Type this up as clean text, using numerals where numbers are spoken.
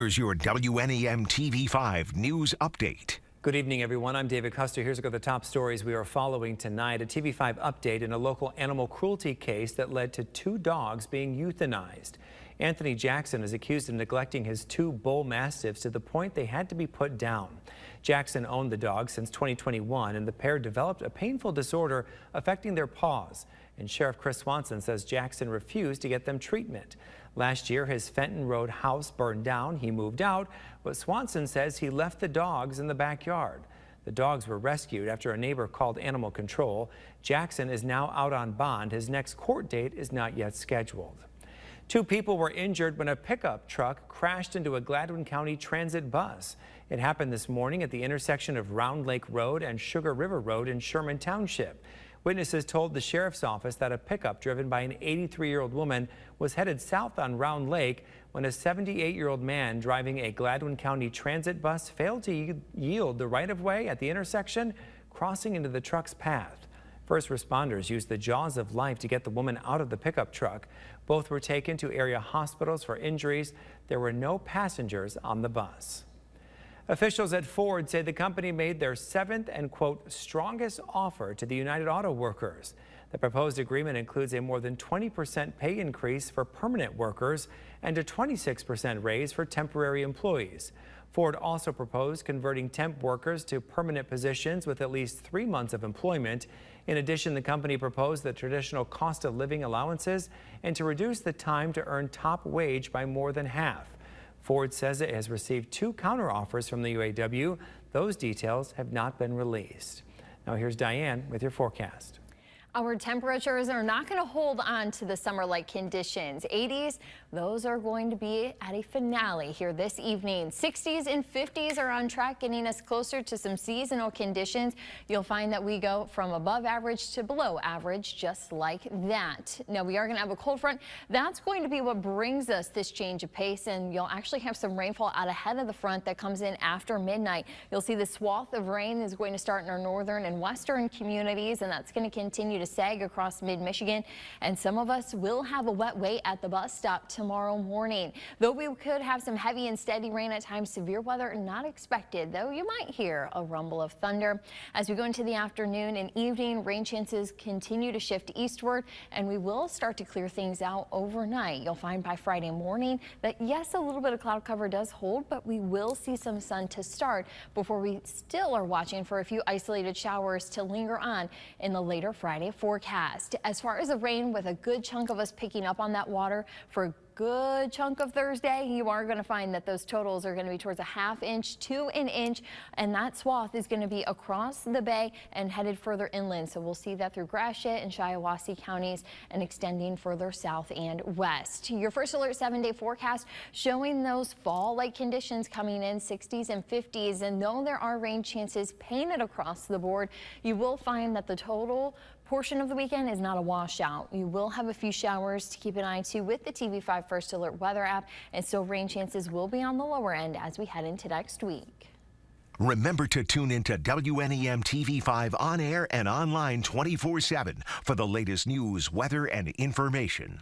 Here's your WNEM TV5 news update. Good evening, everyone. I'm David Custer. Here's a look at the top stories we are following tonight. A TV5 update in a local animal cruelty case that led to 2 dogs being euthanized. Anthony Jackson is accused of neglecting his 2 bull mastiffs to the point they had to be put down. Jackson owned the dogs since 2021, and the pair developed a painful disorder affecting their paws. And Sheriff Chris Swanson says Jackson refused to get them treatment. Last year, his Fenton Road house burned down. He moved out, but Swanson says he left the dogs in the backyard. The dogs were rescued after a neighbor called animal control. Jackson is now out on bond. His next court date is not yet scheduled. 2 people were injured when a pickup truck crashed into a Gladwin County transit bus. It happened this morning at the intersection of Round Lake Road and Sugar River Road in Sherman Township. Witnesses told the sheriff's office that a pickup driven by an 83-year-old woman was headed south on Round Lake when a 78-year-old man driving a Gladwin County transit bus failed to yield the right-of-way at the intersection, crossing into the truck's path. First responders used the jaws of life to get the woman out of the pickup truck. Both were taken to area hospitals for injuries. There were no passengers on the bus. Officials at Ford say the company made their 7th and, quote, strongest offer to the United Auto Workers. The proposed agreement includes a more than 20% pay increase for permanent workers and a 26% raise for temporary employees. Ford also proposed converting temp workers to permanent positions with at least 3 months of employment. In addition, the company proposed the traditional cost of living allowances and to reduce the time to earn top wage by more than half. Ford says it has received 2 counteroffers from the UAW. Those details have not been released. Now here's Diane with your forecast. Our temperatures are not going to hold on to the summer-like conditions. 80s, those are going to be at a finale here this evening. 60s and 50s are on track, getting us closer to some seasonal conditions. You'll find that we go from above average to below average, just like that. Now, we are going to have a cold front. That's going to be what brings us this change of pace, and you'll actually have some rainfall out ahead of the front that comes in after midnight. You'll see the swath of rain is going to start in our northern and western communities, and that's going to continue to sag across mid-Michigan, and some of us will have a wet wait at the bus stop tomorrow morning. Though we could have some heavy and steady rain at times, severe weather not expected, though you might hear a rumble of thunder. As we go into the afternoon and evening, rain chances continue to shift eastward, and we will start to clear things out overnight. You'll find by Friday morning that yes, a little bit of cloud cover does hold, but we will see some sun to start before we still are watching for a few isolated showers to linger on in the later Friday forecast. As far as the rain, with a good chunk of us picking up on that water for a good chunk of Thursday, you are going to find that those totals are going to be towards a ½ inch to an inch, and that swath is going to be across the bay and headed further inland. So we'll see that through Gratiot and Shiawassee counties and extending further south and west. Your first alert 7-day forecast showing those fall-like conditions coming in, 60s and 50s, and though there are rain chances painted across the board, you will find that the total portion of the weekend is not a washout. You will have a few showers to keep an eye to with the TV5 First Alert weather app, and so rain chances will be on the lower end as we head into next week. Remember to tune into WNEM TV5 on air and online 24/7 for the latest news, weather, and information.